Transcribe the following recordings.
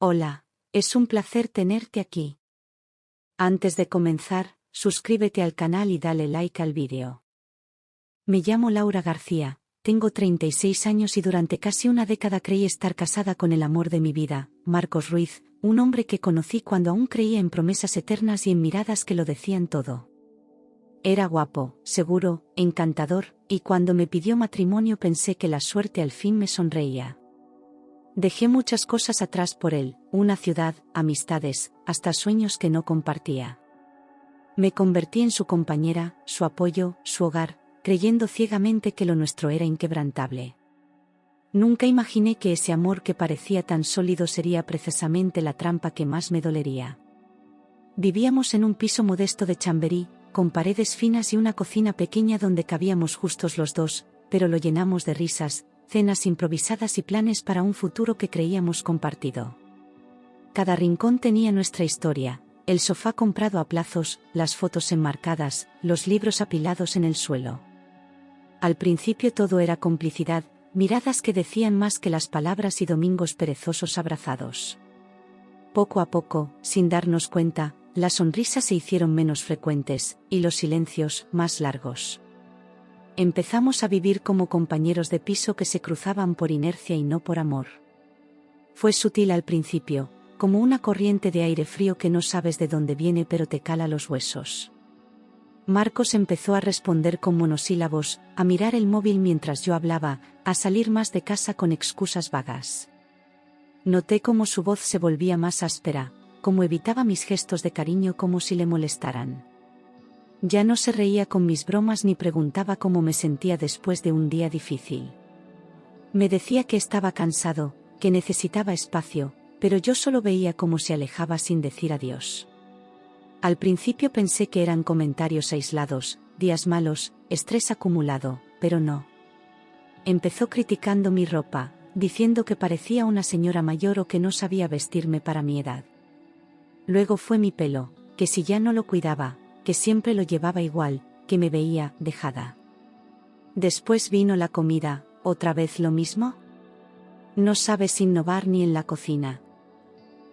Hola, es un placer tenerte aquí. Antes de comenzar, suscríbete al canal y dale like al vídeo. Me llamo Laura García, tengo 36 años y durante casi una década creí estar casada con el amor de mi vida, Marcos Ruiz, un hombre que conocí cuando aún creía en promesas eternas y en miradas que lo decían todo. Era guapo, seguro, encantador, y cuando me pidió matrimonio pensé que la suerte al fin me sonreía. Dejé muchas cosas atrás por él, una ciudad, amistades, hasta sueños que no compartía. Me convertí en su compañera, su apoyo, su hogar, creyendo ciegamente que lo nuestro era inquebrantable. Nunca imaginé que ese amor que parecía tan sólido sería precisamente la trampa que más me dolería. Vivíamos en un piso modesto de Chamberí, con paredes finas y una cocina pequeña donde cabíamos justos los dos, pero lo llenamos de risas, cenas improvisadas y planes para un futuro que creíamos compartido. Cada rincón tenía nuestra historia, el sofá comprado a plazos, las fotos enmarcadas, los libros apilados en el suelo. Al principio todo era complicidad, miradas que decían más que las palabras y domingos perezosos abrazados. Poco a poco, sin darnos cuenta, las sonrisas se hicieron menos frecuentes, y los silencios, más largos. Empezamos a vivir como compañeros de piso que se cruzaban por inercia y no por amor. Fue sutil al principio, como una corriente de aire frío que no sabes de dónde viene pero te cala los huesos. Marcos empezó a responder con monosílabos, a mirar el móvil mientras yo hablaba, a salir más de casa con excusas vagas. Noté cómo su voz se volvía más áspera, cómo evitaba mis gestos de cariño como si le molestaran. Ya no se reía con mis bromas ni preguntaba cómo me sentía después de un día difícil. Me decía que estaba cansado, que necesitaba espacio, pero yo solo veía cómo se alejaba sin decir adiós. Al principio pensé que eran comentarios aislados, días malos, estrés acumulado, pero no. Empezó criticando mi ropa, diciendo que parecía una señora mayor o que no sabía vestirme para mi edad. Luego fue mi pelo, que si ya no lo cuidaba, que siempre lo llevaba igual, que me veía dejada. Después vino la comida, ¿otra vez lo mismo? No sabes innovar ni en la cocina.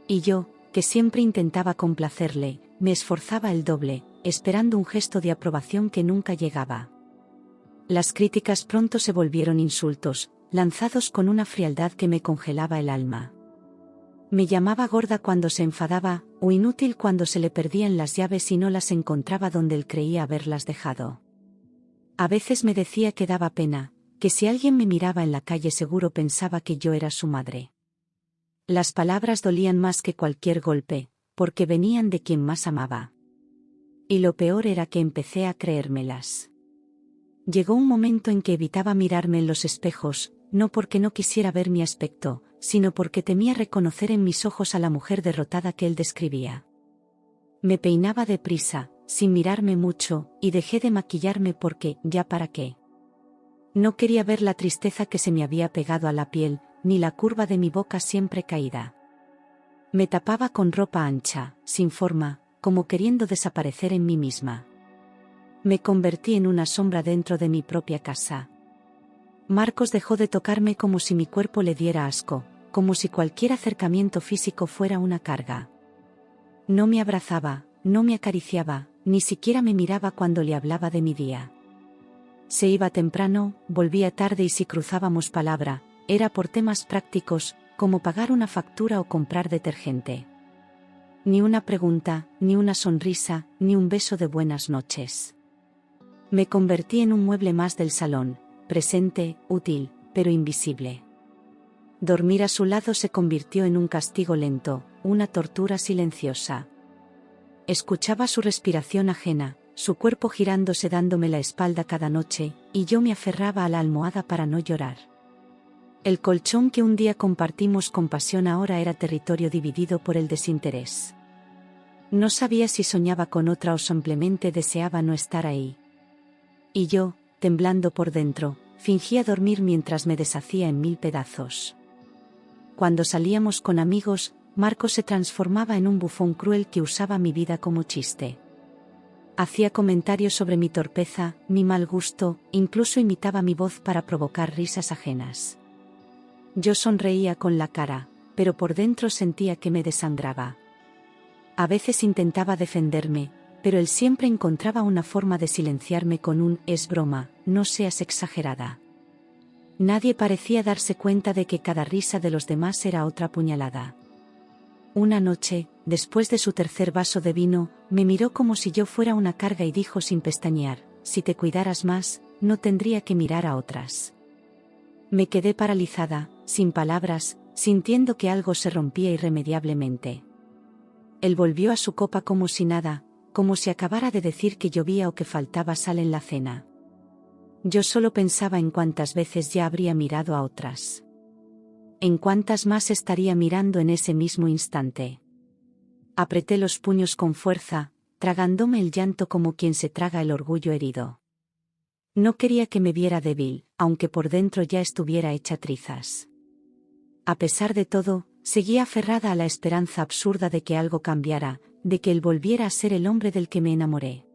Y yo, que siempre intentaba complacerle, me esforzaba el doble, esperando un gesto de aprobación que nunca llegaba. Las críticas pronto se volvieron insultos, lanzados con una frialdad que me congelaba el alma. Me llamaba gorda cuando se enfadaba, o inútil cuando se le perdían las llaves y no las encontraba donde él creía haberlas dejado. A veces me decía que daba pena, que si alguien me miraba en la calle seguro pensaba que yo era su madre. Las palabras dolían más que cualquier golpe, porque venían de quien más amaba. Y lo peor era que empecé a creérmelas. Llegó un momento en que evitaba mirarme en los espejos, no porque no quisiera ver mi aspecto, sino porque temía reconocer en mis ojos a la mujer derrotada que él describía. Me peinaba deprisa, sin mirarme mucho, y dejé de maquillarme porque, ¿ya para qué? No quería ver la tristeza que se me había pegado a la piel, ni la curva de mi boca siempre caída. Me tapaba con ropa ancha, sin forma, como queriendo desaparecer en mí misma. Me convertí en una sombra dentro de mi propia casa. Marcos dejó de tocarme como si mi cuerpo le diera asco, como si cualquier acercamiento físico fuera una carga. No me abrazaba, no me acariciaba, ni siquiera me miraba cuando le hablaba de mi día. Se iba temprano, volvía tarde y si cruzábamos palabra, era por temas prácticos, como pagar una factura o comprar detergente. Ni una pregunta, ni una sonrisa, ni un beso de buenas noches. Me convertí en un mueble más del salón, presente, útil, pero invisible. Dormir a su lado se convirtió en un castigo lento, una tortura silenciosa. Escuchaba su respiración ajena, su cuerpo girándose dándome la espalda cada noche, y yo me aferraba a la almohada para no llorar. El colchón que un día compartimos con pasión ahora era territorio dividido por el desinterés. No sabía si soñaba con otra o simplemente deseaba no estar ahí. Y yo, temblando por dentro, fingía dormir mientras me deshacía en mil pedazos. Cuando salíamos con amigos, Marcos se transformaba en un bufón cruel que usaba mi vida como chiste. Hacía comentarios sobre mi torpeza, mi mal gusto, incluso imitaba mi voz para provocar risas ajenas. Yo sonreía con la cara, pero por dentro sentía que me desangraba. A veces intentaba defenderme, pero él siempre encontraba una forma de silenciarme con un «es broma, no seas exagerada». Nadie parecía darse cuenta de que cada risa de los demás era otra puñalada. Una noche, después de su tercer vaso de vino, me miró como si yo fuera una carga y dijo sin pestañear: «Si te cuidaras más, no tendría que mirar a otras». Me quedé paralizada, sin palabras, sintiendo que algo se rompía irremediablemente. Él volvió a su copa como si nada, como si acabara de decir que llovía o que faltaba sal en la cena. Yo solo pensaba en cuántas veces ya habría mirado a otras. En cuántas más estaría mirando en ese mismo instante. Apreté los puños con fuerza, tragándome el llanto como quien se traga el orgullo herido. No quería que me viera débil, aunque por dentro ya estuviera hecha trizas. A pesar de todo, seguía aferrada a la esperanza absurda de que algo cambiara, de que él volviera a ser el hombre del que me enamoré.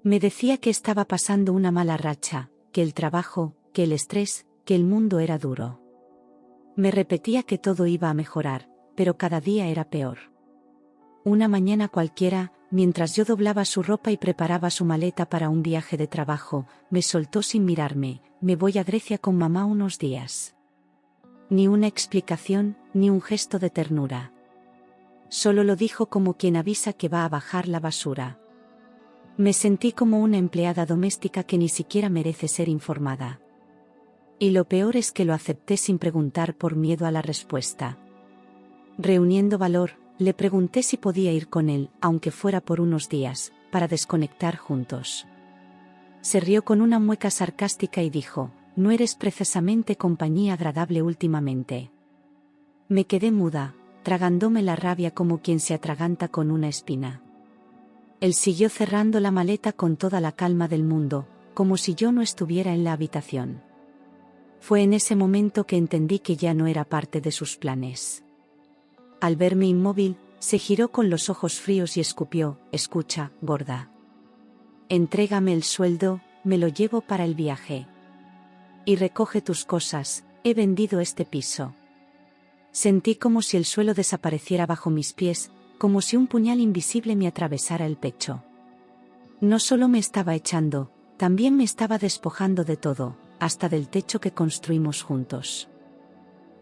Me decía que estaba pasando una mala racha, que el trabajo, que el estrés, que el mundo era duro. Me repetía que todo iba a mejorar, pero cada día era peor. Una mañana cualquiera, mientras yo doblaba su ropa y preparaba su maleta para un viaje de trabajo, me soltó sin mirarme: «Me voy a Grecia con mamá unos días». Ni una explicación, ni un gesto de ternura. Solo lo dijo como quien avisa que va a bajar la basura. Me sentí como una empleada doméstica que ni siquiera merece ser informada. Y lo peor es que lo acepté sin preguntar por miedo a la respuesta. Reuniendo valor, le pregunté si podía ir con él, aunque fuera por unos días, para desconectar juntos. Se rió con una mueca sarcástica y dijo: «No eres precisamente compañía agradable últimamente». Me quedé muda, tragándome la rabia como quien se atraganta con una espina. Él siguió cerrando la maleta con toda la calma del mundo, como si yo no estuviera en la habitación. Fue en ese momento que entendí que ya no era parte de sus planes. Al verme inmóvil, se giró con los ojos fríos y escupió: «Escucha, gorda. Entrégame el sueldo, me lo llevo para el viaje. Y recoge tus cosas, he vendido este piso». Sentí como si el suelo desapareciera bajo mis pies, como si un puñal invisible me atravesara el pecho. No solo me estaba echando, también me estaba despojando de todo, hasta del techo que construimos juntos.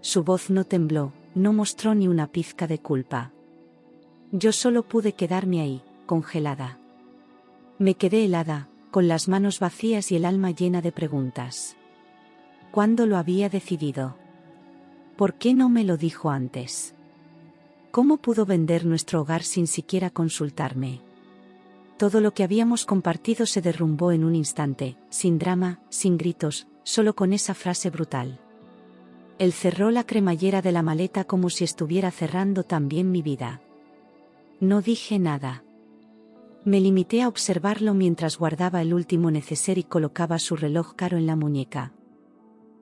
Su voz no tembló, no mostró ni una pizca de culpa. Yo solo pude quedarme ahí, congelada. Me quedé helada, con las manos vacías y el alma llena de preguntas. ¿Cuándo lo había decidido? ¿Por qué no me lo dijo antes? ¿Cómo pudo vender nuestro hogar sin siquiera consultarme? Todo lo que habíamos compartido se derrumbó en un instante, sin drama, sin gritos, solo con esa frase brutal. Él cerró la cremallera de la maleta como si estuviera cerrando también mi vida. No dije nada. Me limité a observarlo mientras guardaba el último neceser y colocaba su reloj caro en la muñeca.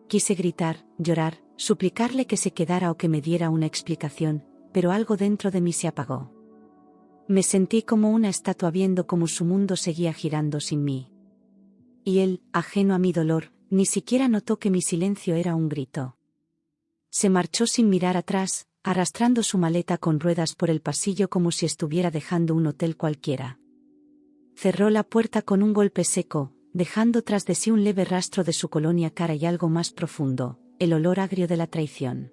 Quise gritar, llorar, suplicarle que se quedara o que me diera una explicación, pero algo dentro de mí se apagó. Me sentí como una estatua viendo cómo su mundo seguía girando sin mí. Y él, ajeno a mi dolor, ni siquiera notó que mi silencio era un grito. Se marchó sin mirar atrás, arrastrando su maleta con ruedas por el pasillo como si estuviera dejando un hotel cualquiera. Cerró la puerta con un golpe seco, dejando tras de sí un leve rastro de su colonia cara y algo más profundo, el olor agrio de la traición.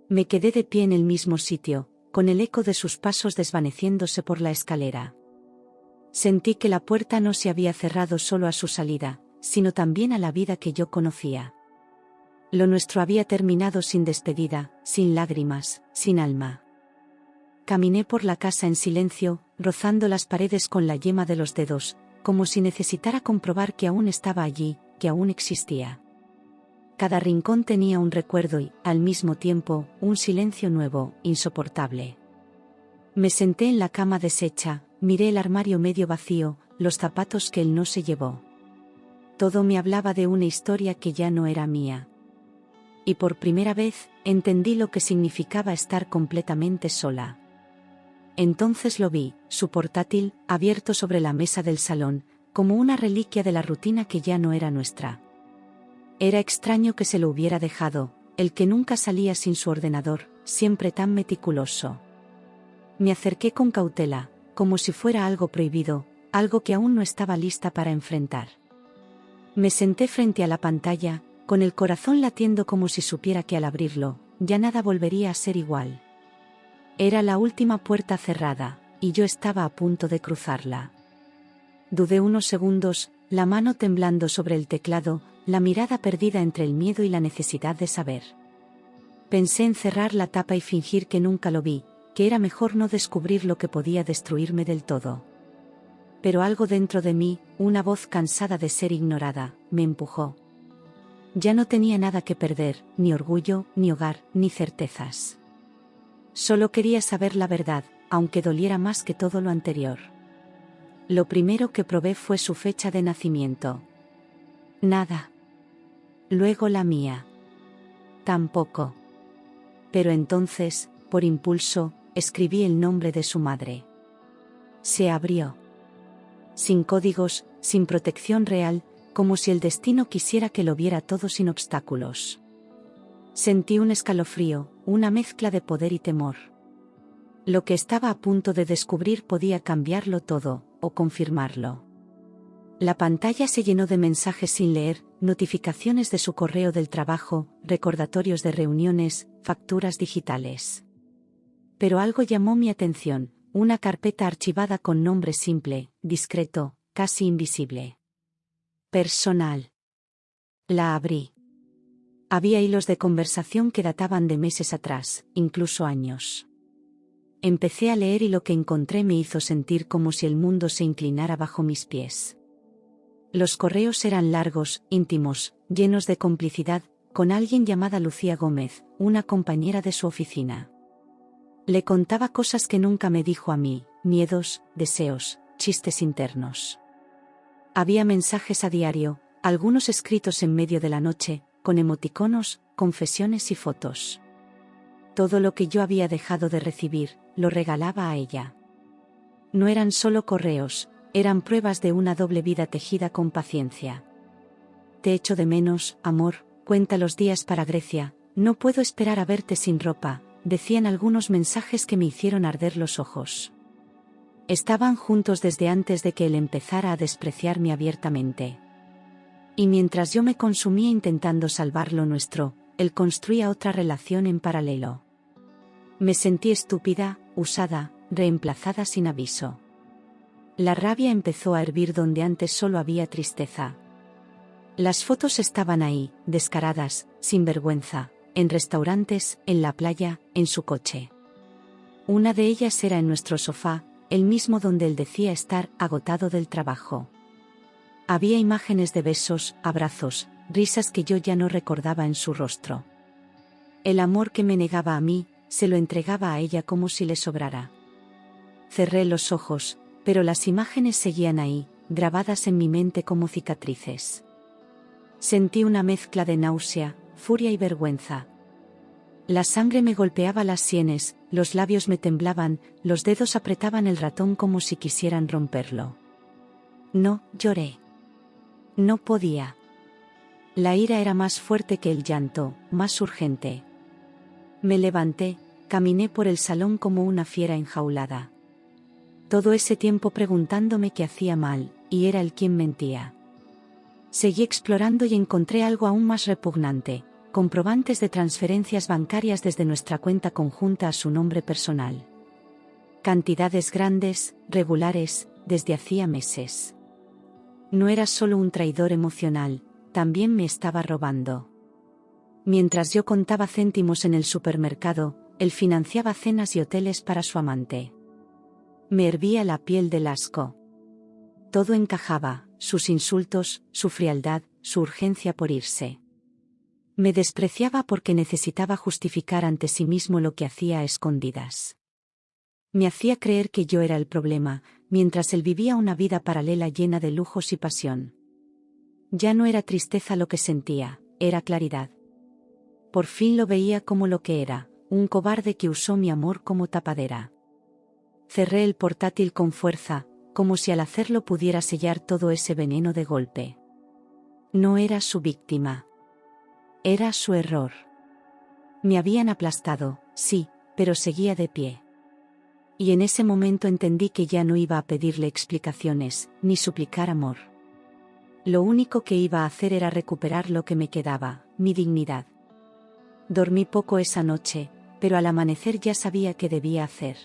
Me quedé de pie en el mismo sitio, con el eco de sus pasos desvaneciéndose por la escalera. Sentí que la puerta no se había cerrado solo a su salida, sino también a la vida que yo conocía. Lo nuestro había terminado sin despedida, sin lágrimas, sin alma. Caminé por la casa en silencio, rozando las paredes con la yema de los dedos, como si necesitara comprobar que aún estaba allí, que aún existía. Cada rincón tenía un recuerdo y, al mismo tiempo, un silencio nuevo, insoportable. Me senté en la cama deshecha, miré el armario medio vacío, los zapatos que él no se llevó. Todo me hablaba de una historia que ya no era mía. Y por primera vez, entendí lo que significaba estar completamente sola. Entonces lo vi, su portátil, abierto sobre la mesa del salón, como una reliquia de la rutina que ya no era nuestra. Era extraño que se lo hubiera dejado, el que nunca salía sin su ordenador, siempre tan meticuloso. Me acerqué con cautela, como si fuera algo prohibido, algo que aún no estaba lista para enfrentar. Me senté frente a la pantalla, con el corazón latiendo como si supiera que al abrirlo, ya nada volvería a ser igual. Era la última puerta cerrada, y yo estaba a punto de cruzarla. Dudé unos segundos, la mano temblando sobre el teclado, la mirada perdida entre el miedo y la necesidad de saber. Pensé en cerrar la tapa y fingir que nunca lo vi, que era mejor no descubrir lo que podía destruirme del todo. Pero algo dentro de mí, una voz cansada de ser ignorada, me empujó. Ya no tenía nada que perder, ni orgullo, ni hogar, ni certezas. Solo quería saber la verdad, aunque doliera más que todo lo anterior. Lo primero que probé fue su fecha de nacimiento. Nada. Luego la mía. Tampoco. Pero entonces, por impulso, escribí el nombre de su madre. Se abrió. Sin códigos, sin protección real, como si el destino quisiera que lo viera todo sin obstáculos. Sentí un escalofrío, una mezcla de poder y temor. Lo que estaba a punto de descubrir podía cambiarlo todo, o confirmarlo. La pantalla se llenó de mensajes sin leer, notificaciones de su correo del trabajo, recordatorios de reuniones, facturas digitales. Pero algo llamó mi atención, una carpeta archivada con nombre simple, discreto, casi invisible. Personal. La abrí. Había hilos de conversación que databan de meses atrás, incluso años. Empecé a leer y lo que encontré me hizo sentir como si el mundo se inclinara bajo mis pies. Los correos eran largos, íntimos, llenos de complicidad, con alguien llamada Lucía Gómez, una compañera de su oficina. Le contaba cosas que nunca me dijo a mí, miedos, deseos, chistes internos. Había mensajes a diario, algunos escritos en medio de la noche, con emoticonos, confesiones y fotos. Todo lo que yo había dejado de recibir, lo regalaba a ella. No eran solo correos, eran pruebas de una doble vida tejida con paciencia. Te echo de menos, amor, cuenta los días para Grecia, no puedo esperar a verte sin ropa, decían algunos mensajes que me hicieron arder los ojos. Estaban juntos desde antes de que él empezara a despreciarme abiertamente. Y mientras yo me consumía intentando salvar lo nuestro, él construía otra relación en paralelo. Me sentí estúpida, usada, reemplazada sin aviso. La rabia empezó a hervir donde antes solo había tristeza. Las fotos estaban ahí, descaradas, sin vergüenza, en restaurantes, en la playa, en su coche. Una de ellas era en nuestro sofá, el mismo donde él decía estar agotado del trabajo. Había imágenes de besos, abrazos, risas que yo ya no recordaba en su rostro. El amor que me negaba a mí, se lo entregaba a ella como si le sobrara. Cerré los ojos, pero las imágenes seguían ahí, grabadas en mi mente como cicatrices. Sentí una mezcla de náusea, furia y vergüenza. La sangre me golpeaba las sienes, los labios me temblaban, los dedos apretaban el ratón como si quisieran romperlo. No, lloré. No podía. La ira era más fuerte que el llanto, más urgente. Me levanté, caminé por el salón como una fiera enjaulada. Todo ese tiempo preguntándome qué hacía mal, y era él quien mentía. Seguí explorando y encontré algo aún más repugnante, comprobantes de transferencias bancarias desde nuestra cuenta conjunta a su nombre personal. Cantidades grandes, regulares, desde hacía meses. No era solo un traidor emocional, también me estaba robando. Mientras yo contaba céntimos en el supermercado, él financiaba cenas y hoteles para su amante. Me hervía la piel del asco. Todo encajaba, sus insultos, su frialdad, su urgencia por irse. Me despreciaba porque necesitaba justificar ante sí mismo lo que hacía a escondidas. Me hacía creer que yo era el problema, mientras él vivía una vida paralela llena de lujos y pasión. Ya no era tristeza lo que sentía, era claridad. Por fin lo veía como lo que era, un cobarde que usó mi amor como tapadera. Cerré el portátil con fuerza, como si al hacerlo pudiera sellar todo ese veneno de golpe. No era su víctima. Era su error. Me habían aplastado, sí, pero seguía de pie. Y en ese momento entendí que ya no iba a pedirle explicaciones, ni suplicar amor. Lo único que iba a hacer era recuperar lo que me quedaba, mi dignidad. Dormí poco esa noche, pero al amanecer ya sabía qué debía hacer.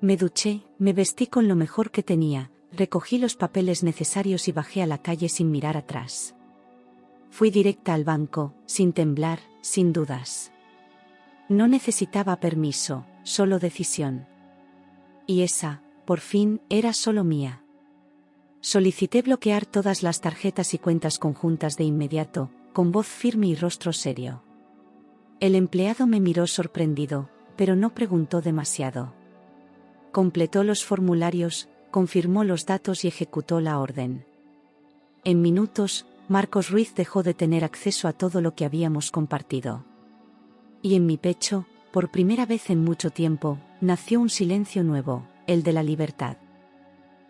Me duché, me vestí con lo mejor que tenía, recogí los papeles necesarios y bajé a la calle sin mirar atrás. Fui directa al banco, sin temblar, sin dudas. No necesitaba permiso, solo decisión. Y esa, por fin, era solo mía. Solicité bloquear todas las tarjetas y cuentas conjuntas de inmediato, con voz firme y rostro serio. El empleado me miró sorprendido, pero no preguntó demasiado. Completó los formularios, confirmó los datos y ejecutó la orden. En minutos, Marcos Ruiz dejó de tener acceso a todo lo que habíamos compartido. Y en mi pecho, por primera vez en mucho tiempo, nació un silencio nuevo, el de la libertad.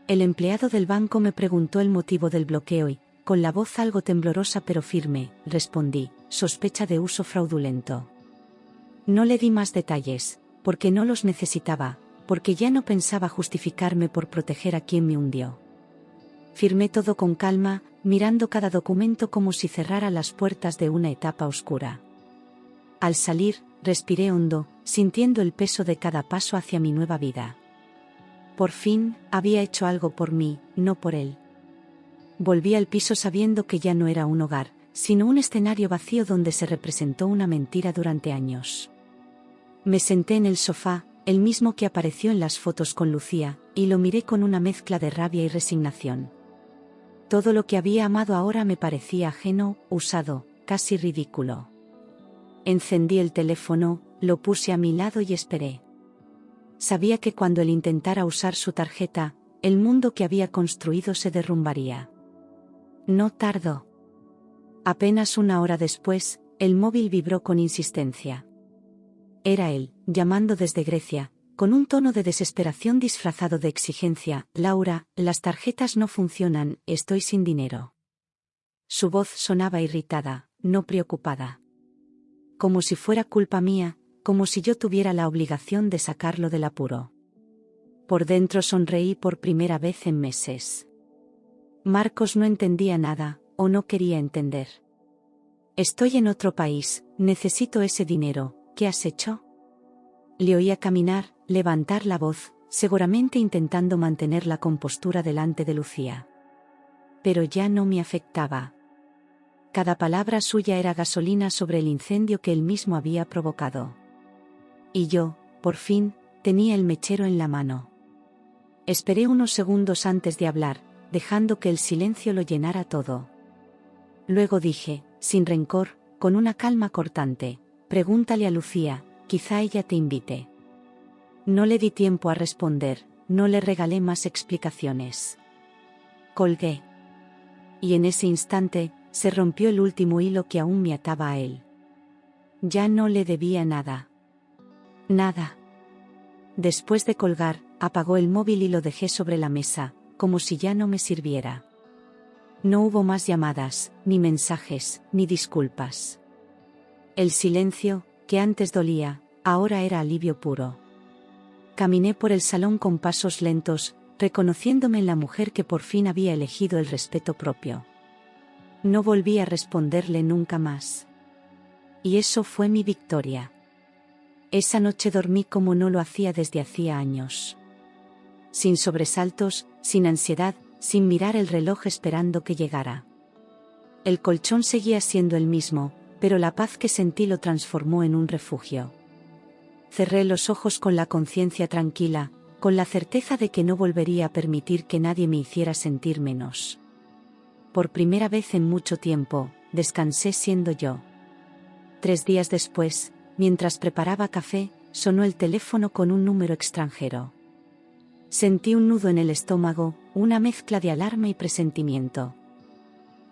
El empleado del banco me preguntó el motivo del bloqueo y, con la voz algo temblorosa pero firme, respondí: sospecha de uso fraudulento. No le di más detalles, porque no los necesitaba, porque ya no pensaba justificarme por proteger a quien me hundió. Firmé todo con calma, mirando cada documento como si cerrara las puertas de una etapa oscura. Al salir, respiré hondo, sintiendo el peso de cada paso hacia mi nueva vida. Por fin, había hecho algo por mí, no por él. Volví al piso sabiendo que ya no era un hogar, sino un escenario vacío donde se representó una mentira durante años. Me senté en el sofá, el mismo que apareció en las fotos con Lucía, y lo miré con una mezcla de rabia y resignación. Todo lo que había amado ahora me parecía ajeno, usado, casi ridículo. Encendí el teléfono, lo puse a mi lado y esperé. Sabía que cuando él intentara usar su tarjeta, el mundo que había construido se derrumbaría. No tardó. Apenas una hora después, el móvil vibró con insistencia. Era él, llamando desde Grecia, con un tono de desesperación disfrazado de exigencia: Laura, las tarjetas no funcionan, estoy sin dinero. Su voz sonaba irritada, no preocupada. Como si fuera culpa mía, como si yo tuviera la obligación de sacarlo del apuro. Por dentro sonreí por primera vez en meses. Marcos no entendía nada, o no quería entender. Estoy en otro país, necesito ese dinero, ¿qué has hecho? Le oía caminar, levantar la voz, seguramente intentando mantener la compostura delante de Lucía. Pero ya no me afectaba. Cada palabra suya era gasolina sobre el incendio que él mismo había provocado. Y yo, por fin, tenía el mechero en la mano. Esperé unos segundos antes de hablar, dejando que el silencio lo llenara todo. Luego dije, sin rencor, con una calma cortante: pregúntale a Lucía, quizá ella te invite. No le di tiempo a responder, no le regalé más explicaciones. Colgué. Y en ese instante, se rompió el último hilo que aún me ataba a él. Ya no le debía nada. Nada. Después de colgar, apagó el móvil y lo dejé sobre la mesa, como si ya no me sirviera. No hubo más llamadas, ni mensajes, ni disculpas. El silencio, que antes dolía, ahora era alivio puro. Caminé por el salón con pasos lentos, reconociéndome en la mujer que por fin había elegido el respeto propio. No volví a responderle nunca más. Y eso fue mi victoria. Esa noche dormí como no lo hacía desde hacía años. Sin sobresaltos, sin ansiedad, sin mirar el reloj esperando que llegara. El colchón seguía siendo el mismo, pero la paz que sentí lo transformó en un refugio. Cerré los ojos con la conciencia tranquila, con la certeza de que no volvería a permitir que nadie me hiciera sentir menos. Por primera vez en mucho tiempo, descansé siendo yo. 3 días después, mientras preparaba café, sonó el teléfono con un número extranjero. Sentí un nudo en el estómago, una mezcla de alarma y presentimiento.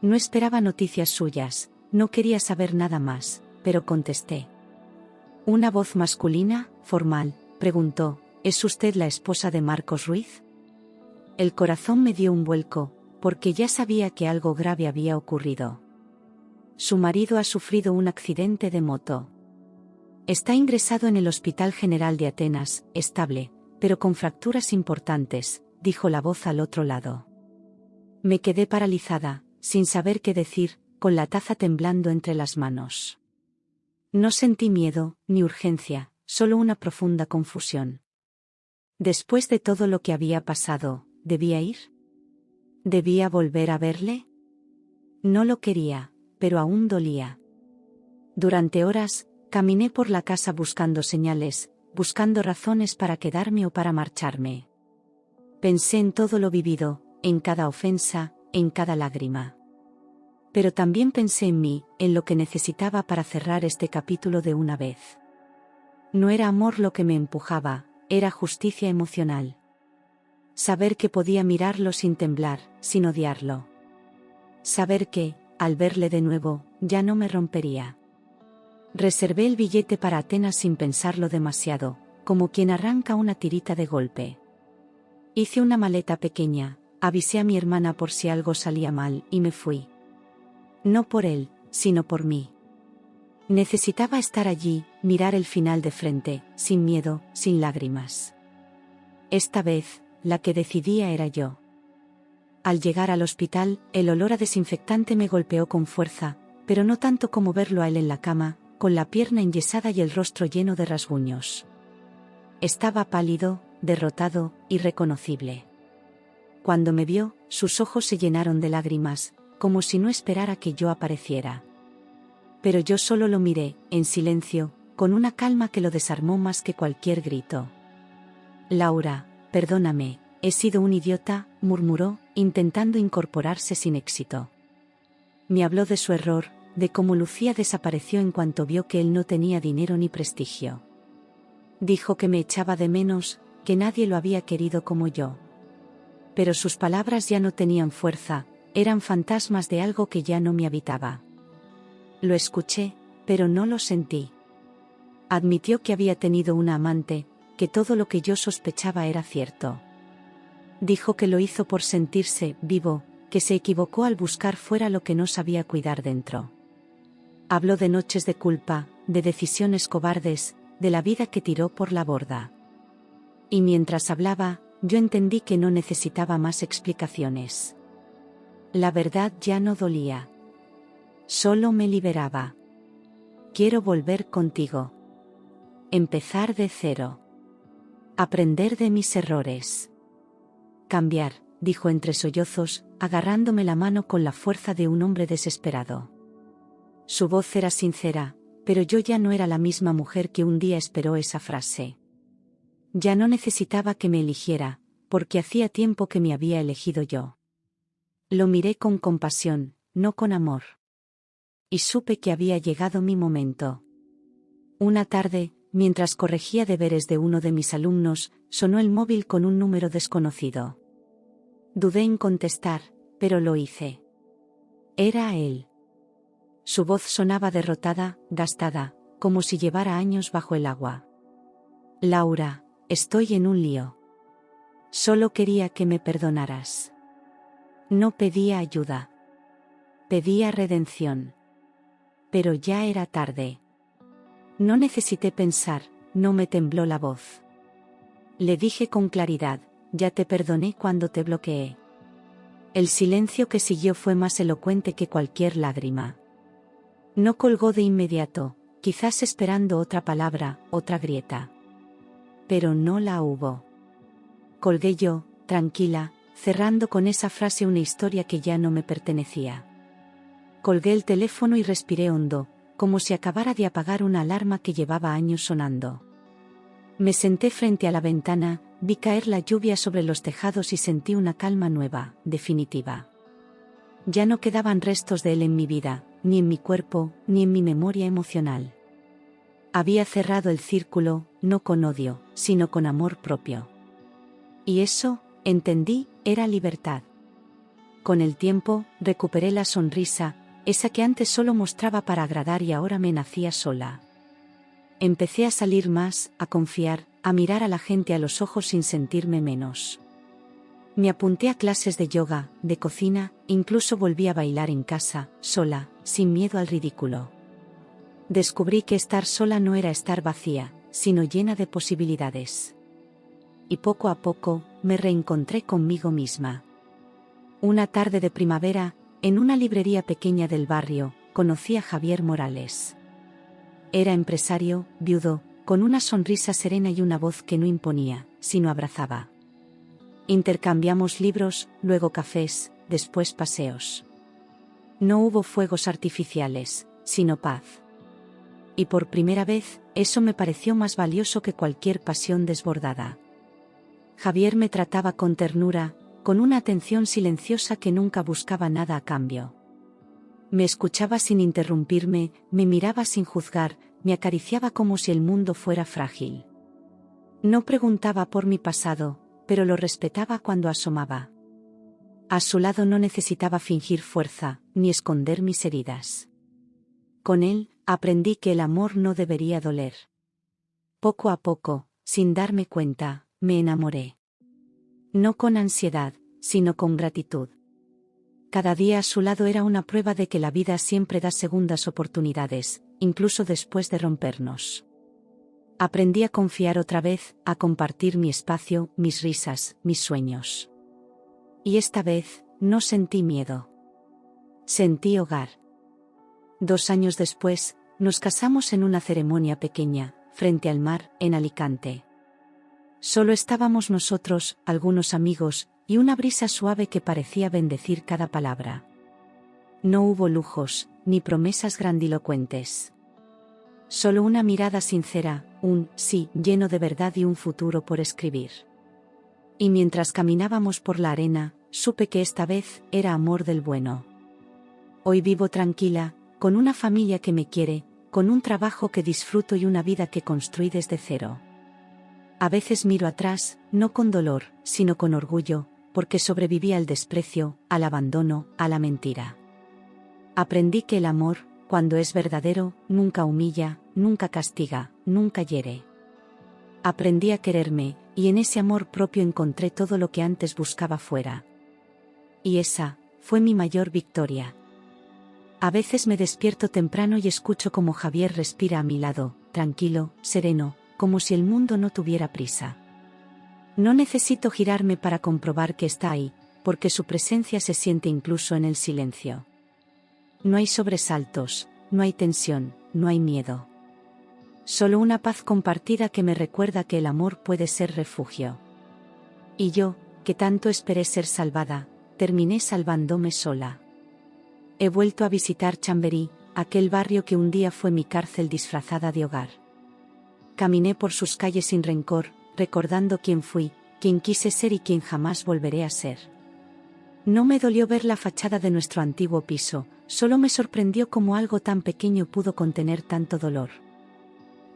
No esperaba noticias suyas, no quería saber nada más, pero contesté. Una voz masculina, formal, preguntó: ¿Es usted la esposa de Marcos Ruiz? El corazón me dio un vuelco, porque ya sabía que algo grave había ocurrido. Su marido ha sufrido un accidente de moto. Está ingresado en el Hospital General de Atenas, estable, pero con fracturas importantes, dijo la voz al otro lado. Me quedé paralizada, sin saber qué decir, con la taza temblando entre las manos. No sentí miedo, ni urgencia, solo una profunda confusión. Después de todo lo que había pasado, ¿debía ir? ¿Debía volver a verle? No lo quería, pero aún dolía. Durante horas, caminé por la casa buscando señales, buscando razones para quedarme o para marcharme. Pensé en todo lo vivido, en cada ofensa, en cada lágrima. Pero también pensé en mí, en lo que necesitaba para cerrar este capítulo de una vez. No era amor lo que me empujaba, era justicia emocional. Saber que podía mirarlo sin temblar, sin odiarlo. Saber que, al verle de nuevo, ya no me rompería. Reservé el billete para Atenas sin pensarlo demasiado, como quien arranca una tirita de golpe. Hice una maleta pequeña, avisé a mi hermana por si algo salía mal y me fui. No por él, sino por mí. Necesitaba estar allí, mirar el final de frente, sin miedo, sin lágrimas. Esta vez, la que decidía era yo. Al llegar al hospital, el olor a desinfectante me golpeó con fuerza, pero no tanto como verlo a él en la cama, con la pierna enyesada y el rostro lleno de rasguños. Estaba pálido, derrotado, irreconocible. Cuando me vio, sus ojos se llenaron de lágrimas, como si no esperara que yo apareciera. Pero yo solo lo miré, en silencio, con una calma que lo desarmó más que cualquier grito. Laura, perdóname, he sido un idiota, murmuró, intentando incorporarse sin éxito. Me habló de su error, de cómo Lucía desapareció en cuanto vio que él no tenía dinero ni prestigio. Dijo que me echaba de menos, que nadie lo había querido como yo. Pero sus palabras ya no tenían fuerza, eran fantasmas de algo que ya no me habitaba. Lo escuché, pero no lo sentí. Admitió que había tenido una amante, que todo lo que yo sospechaba era cierto. Dijo que lo hizo por sentirse vivo, que se equivocó al buscar fuera lo que no sabía cuidar dentro. Habló de noches de culpa, de decisiones cobardes, de la vida que tiró por la borda. Y mientras hablaba, yo entendí que no necesitaba más explicaciones. La verdad ya no dolía. Solo me liberaba. Quiero volver contigo. Empezar de cero. Aprender de mis errores. Cambiar, dijo entre sollozos, agarrándome la mano con la fuerza de un hombre desesperado. Su voz era sincera, pero yo ya no era la misma mujer que un día esperó esa frase. Ya no necesitaba que me eligiera, porque hacía tiempo que me había elegido yo. Lo miré con compasión, no con amor. Y supe que había llegado mi momento. Una tarde, mientras corregía deberes de uno de mis alumnos, sonó el móvil con un número desconocido. Dudé en contestar, pero lo hice. Era él. Su voz sonaba derrotada, gastada, como si llevara años bajo el agua. Laura, estoy en un lío. Solo quería que me perdonaras. No pedía ayuda. Pedía redención. Pero ya era tarde. No necesité pensar, no me tembló la voz. Le dije con claridad, ya te perdoné cuando te bloqueé. El silencio que siguió fue más elocuente que cualquier lágrima. No colgó de inmediato, quizás esperando otra palabra, otra grieta. Pero no la hubo. Colgué yo, tranquila, cerrando con esa frase una historia que ya no me pertenecía. Colgué el teléfono y respiré hondo, como si acabara de apagar una alarma que llevaba años sonando. Me senté frente a la ventana, vi caer la lluvia sobre los tejados y sentí una calma nueva, definitiva. Ya no quedaban restos de él en mi vida, ni en mi cuerpo, ni en mi memoria emocional. Había cerrado el círculo, no con odio, sino con amor propio. Y eso, entendí, era libertad. Con el tiempo, recuperé la sonrisa, esa que antes solo mostraba para agradar y ahora me nacía sola. Empecé a salir más, a confiar, a mirar a la gente a los ojos sin sentirme menos. Me apunté a clases de yoga, de cocina, incluso volví a bailar en casa, sola, sin miedo al ridículo. Descubrí que estar sola no era estar vacía, sino llena de posibilidades. Y poco a poco, me reencontré conmigo misma. Una tarde de primavera, en una librería pequeña del barrio, conocí a Javier Morales. Era empresario, viudo, con una sonrisa serena y una voz que no imponía, sino abrazaba. Intercambiamos libros, luego cafés, después paseos. No hubo fuegos artificiales, sino paz. Y por primera vez, eso me pareció más valioso que cualquier pasión desbordada. Javier me trataba con ternura, con una atención silenciosa que nunca buscaba nada a cambio. Me escuchaba sin interrumpirme, me miraba sin juzgar, me acariciaba como si el mundo fuera frágil. No preguntaba por mi pasado, pero lo respetaba cuando asomaba. A su lado no necesitaba fingir fuerza, ni esconder mis heridas. Con él, aprendí que el amor no debería doler. Poco a poco, sin darme cuenta, me enamoré. No con ansiedad, sino con gratitud. Cada día a su lado era una prueba de que la vida siempre da segundas oportunidades, incluso después de rompernos. Aprendí a confiar otra vez, a compartir mi espacio, mis risas, mis sueños. Y esta vez, no sentí miedo. Sentí hogar. 2 años después, nos casamos en una ceremonia pequeña, frente al mar, en Alicante. Solo estábamos nosotros, algunos amigos, y una brisa suave que parecía bendecir cada palabra. No hubo lujos, ni promesas grandilocuentes. Solo una mirada sincera, un sí lleno de verdad y un futuro por escribir. Y mientras caminábamos por la arena, supe que esta vez era amor del bueno. Hoy vivo tranquila, con una familia que me quiere, con un trabajo que disfruto y una vida que construí desde cero. A veces miro atrás, no con dolor, sino con orgullo, porque sobreviví al desprecio, al abandono, a la mentira. Aprendí que el amor, cuando es verdadero, nunca humilla, nunca castiga, nunca hiere. Aprendí a quererme, y en ese amor propio encontré todo lo que antes buscaba fuera. Y esa fue mi mayor victoria. A veces me despierto temprano y escucho cómo Javier respira a mi lado, tranquilo, sereno, como si el mundo no tuviera prisa. No necesito girarme para comprobar que está ahí, porque su presencia se siente incluso en el silencio. No hay sobresaltos, no hay tensión, no hay miedo. Solo una paz compartida que me recuerda que el amor puede ser refugio. Y yo, que tanto esperé ser salvada, terminé salvándome sola. He vuelto a visitar Chamberí, aquel barrio que un día fue mi cárcel disfrazada de hogar. Caminé por sus calles sin rencor, recordando quién fui, quién quise ser y quién jamás volveré a ser. No me dolió ver la fachada de nuestro antiguo piso, solo me sorprendió cómo algo tan pequeño pudo contener tanto dolor.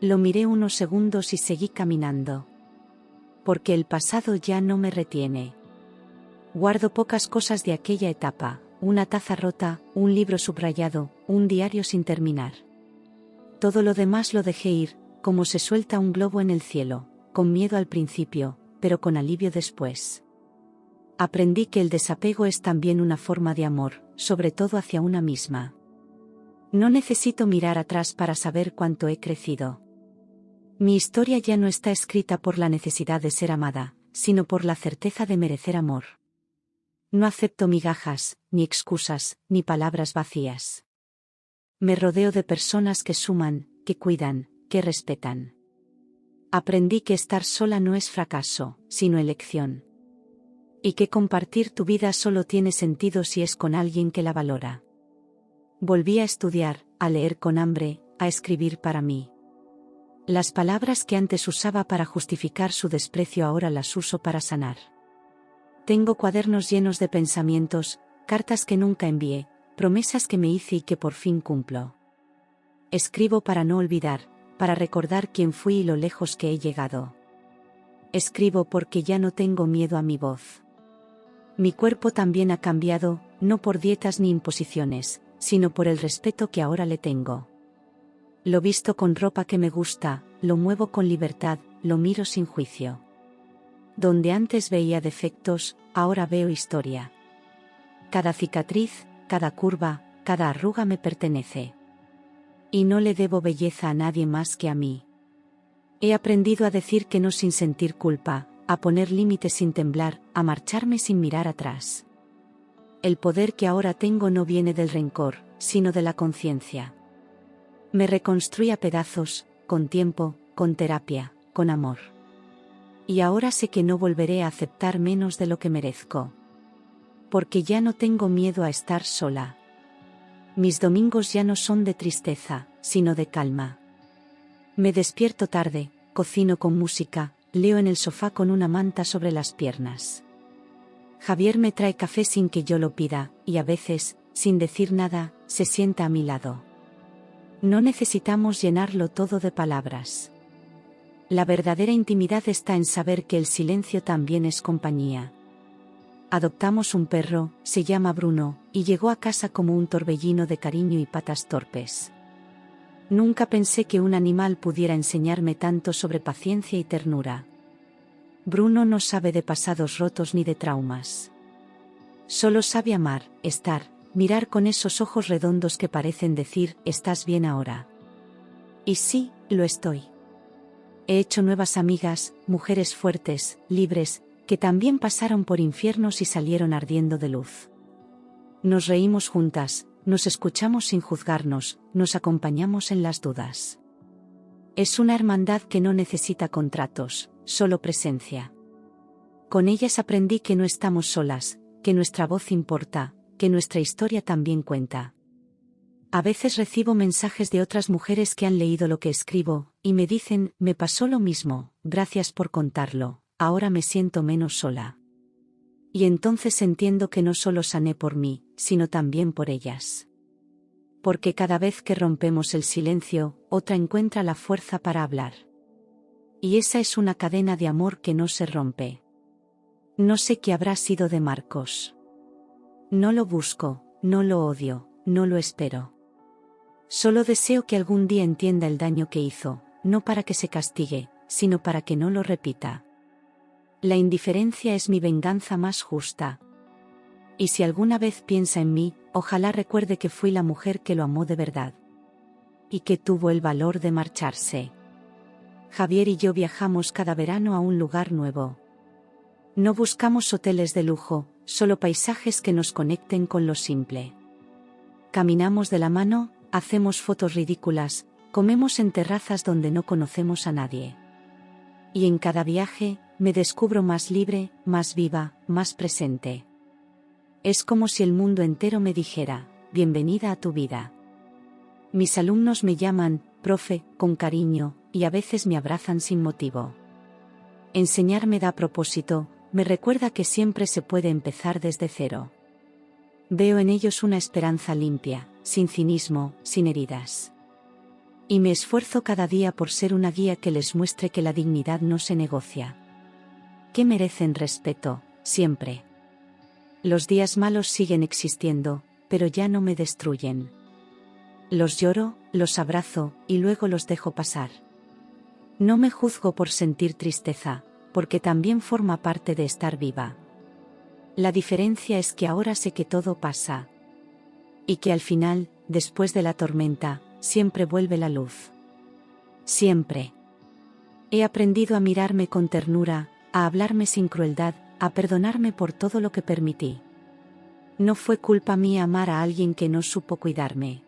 Lo miré unos segundos y seguí caminando. Porque el pasado ya no me retiene. Guardo pocas cosas de aquella etapa, una taza rota, un libro subrayado, un diario sin terminar. Todo lo demás lo dejé ir, como se suelta un globo en el cielo, con miedo al principio, pero con alivio después. Aprendí que el desapego es también una forma de amor, sobre todo hacia una misma. No necesito mirar atrás para saber cuánto he crecido. Mi historia ya no está escrita por la necesidad de ser amada, sino por la certeza de merecer amor. No acepto migajas, ni excusas, ni palabras vacías. Me rodeo de personas que suman, que cuidan, que respetan. Aprendí que estar sola no es fracaso, sino elección. Y que compartir tu vida solo tiene sentido si es con alguien que la valora. Volví a estudiar, a leer con hambre, a escribir para mí. Las palabras que antes usaba para justificar su desprecio ahora las uso para sanar. Tengo cuadernos llenos de pensamientos, cartas que nunca envié, promesas que me hice y que por fin cumplo. Escribo para no olvidar, para recordar quién fui y lo lejos que he llegado. Escribo porque ya no tengo miedo a mi voz. Mi cuerpo también ha cambiado, no por dietas ni imposiciones, sino por el respeto que ahora le tengo. Lo visto con ropa que me gusta, lo muevo con libertad, lo miro sin juicio. Donde antes veía defectos, ahora veo historia. Cada cicatriz, cada curva, cada arruga me pertenece. Y no le debo belleza a nadie más que a mí. He aprendido a decir que no sin sentir culpa, a poner límites sin temblar, a marcharme sin mirar atrás. El poder que ahora tengo no viene del rencor, sino de la conciencia. Me reconstruí a pedazos, con tiempo, con terapia, con amor. Y ahora sé que no volveré a aceptar menos de lo que merezco. Porque ya no tengo miedo a estar sola. Mis domingos ya no son de tristeza, sino de calma. Me despierto tarde, cocino con música, leo en el sofá con una manta sobre las piernas. Javier me trae café sin que yo lo pida, y a veces, sin decir nada, se sienta a mi lado. No necesitamos llenarlo todo de palabras. La verdadera intimidad está en saber que el silencio también es compañía. Adoptamos un perro, se llama Bruno, y llegó a casa como un torbellino de cariño y patas torpes. Nunca pensé que un animal pudiera enseñarme tanto sobre paciencia y ternura. Bruno no sabe de pasados rotos ni de traumas. Solo sabe amar, estar, mirar con esos ojos redondos que parecen decir, ¿estás bien ahora? Y sí, lo estoy. He hecho nuevas amigas, mujeres fuertes, libres, que también pasaron por infiernos y salieron ardiendo de luz. Nos reímos juntas, nos escuchamos sin juzgarnos, nos acompañamos en las dudas. Es una hermandad que no necesita contratos, solo presencia. Con ellas aprendí que no estamos solas, que nuestra voz importa, que nuestra historia también cuenta. A veces recibo mensajes de otras mujeres que han leído lo que escribo, y me dicen, me pasó lo mismo, gracias por contarlo, ahora me siento menos sola. Y entonces entiendo que no solo sané por mí, sino también por ellas. Porque cada vez que rompemos el silencio, otra encuentra la fuerza para hablar. Y esa es una cadena de amor que no se rompe. No sé qué habrá sido de Marcos. No lo busco, no lo odio, no lo espero. Solo deseo que algún día entienda el daño que hizo, no para que se castigue, sino para que no lo repita. La indiferencia es mi venganza más justa. Y si alguna vez piensa en mí, ojalá recuerde que fui la mujer que lo amó de verdad. Y que tuvo el valor de marcharse. Javier y yo viajamos cada verano a un lugar nuevo. No buscamos hoteles de lujo, solo paisajes que nos conecten con lo simple. Caminamos de la mano, hacemos fotos ridículas, comemos en terrazas donde no conocemos a nadie. Y en cada viaje, me descubro más libre, más viva, más presente. Es como si el mundo entero me dijera, bienvenida a tu vida. Mis alumnos me llaman, profe, con cariño, y a veces me abrazan sin motivo. Enseñar me da propósito, me recuerda que siempre se puede empezar desde cero. Veo en ellos una esperanza limpia, sin cinismo, sin heridas. Y me esfuerzo cada día por ser una guía que les muestre que la dignidad no se negocia. Que merecen respeto, siempre. Los días malos siguen existiendo, pero ya no me destruyen. Los lloro, los abrazo, y luego los dejo pasar. No me juzgo por sentir tristeza, porque también forma parte de estar viva. La diferencia es que ahora sé que todo pasa. Y que al final, después de la tormenta, siempre vuelve la luz. Siempre. He aprendido a mirarme con ternura, a hablarme sin crueldad, a perdonarme por todo lo que permití. No fue culpa mía amar a alguien que no supo cuidarme.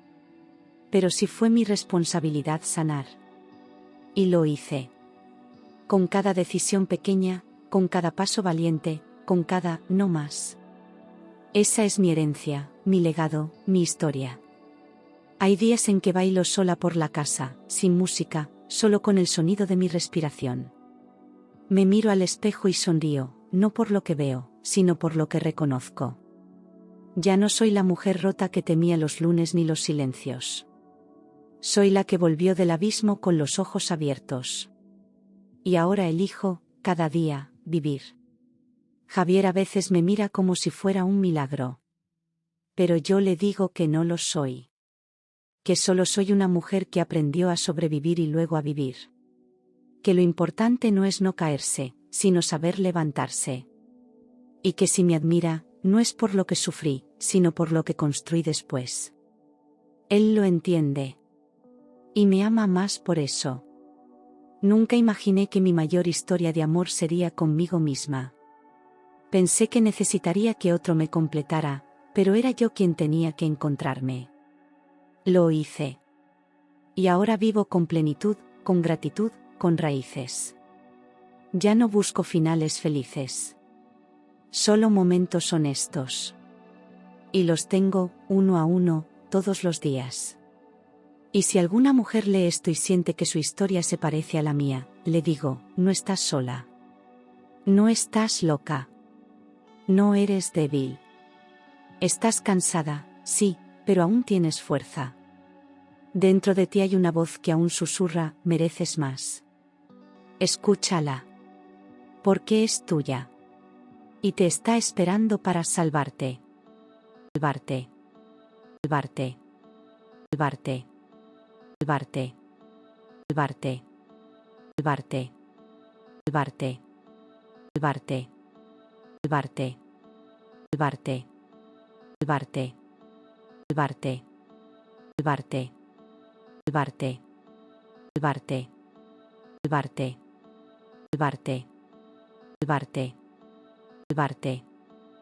Pero sí fue mi responsabilidad sanar. Y lo hice. Con cada decisión pequeña, con cada paso valiente, con cada no más. Esa es mi herencia, mi legado, mi historia. Hay días en que bailo sola por la casa, sin música, solo con el sonido de mi respiración. Me miro al espejo y sonrío, no por lo que veo, sino por lo que reconozco. Ya no soy la mujer rota que temía los lunes ni los silencios. Soy la que volvió del abismo con los ojos abiertos. Y ahora elijo, cada día, vivir. Javier a veces me mira como si fuera un milagro. Pero yo le digo que no lo soy. Que solo soy una mujer que aprendió a sobrevivir y luego a vivir. Que lo importante no es no caerse, sino saber levantarse. Y que si me admira, no es por lo que sufrí, sino por lo que construí después. Él lo entiende. Y me ama más por eso. Nunca imaginé que mi mayor historia de amor sería conmigo misma. Pensé que necesitaría que otro me completara, pero era yo quien tenía que encontrarme. Lo hice. Y ahora vivo con plenitud, con gratitud, con raíces. Ya no busco finales felices. Solo momentos honestos. Y los tengo, uno a uno, todos los días. Y si alguna mujer lee esto y siente que su historia se parece a la mía, le digo, no estás sola. No estás loca. No eres débil. Estás cansada, sí, pero aún tienes fuerza. Dentro de ti hay una voz que aún susurra, mereces más. Escúchala. Porque es tuya. Y te está esperando para salvarte. Salvarte. Salvarte. Salvarte. Salvarte. Salvarte. Salvarte. Salvarte. Salvarte. Salvarte. Salvarte. Salvarte. Salvarte. Salvarte. Salvarte. Salvarte. Salvarte. Salvarte. Salvarte. Salvarte.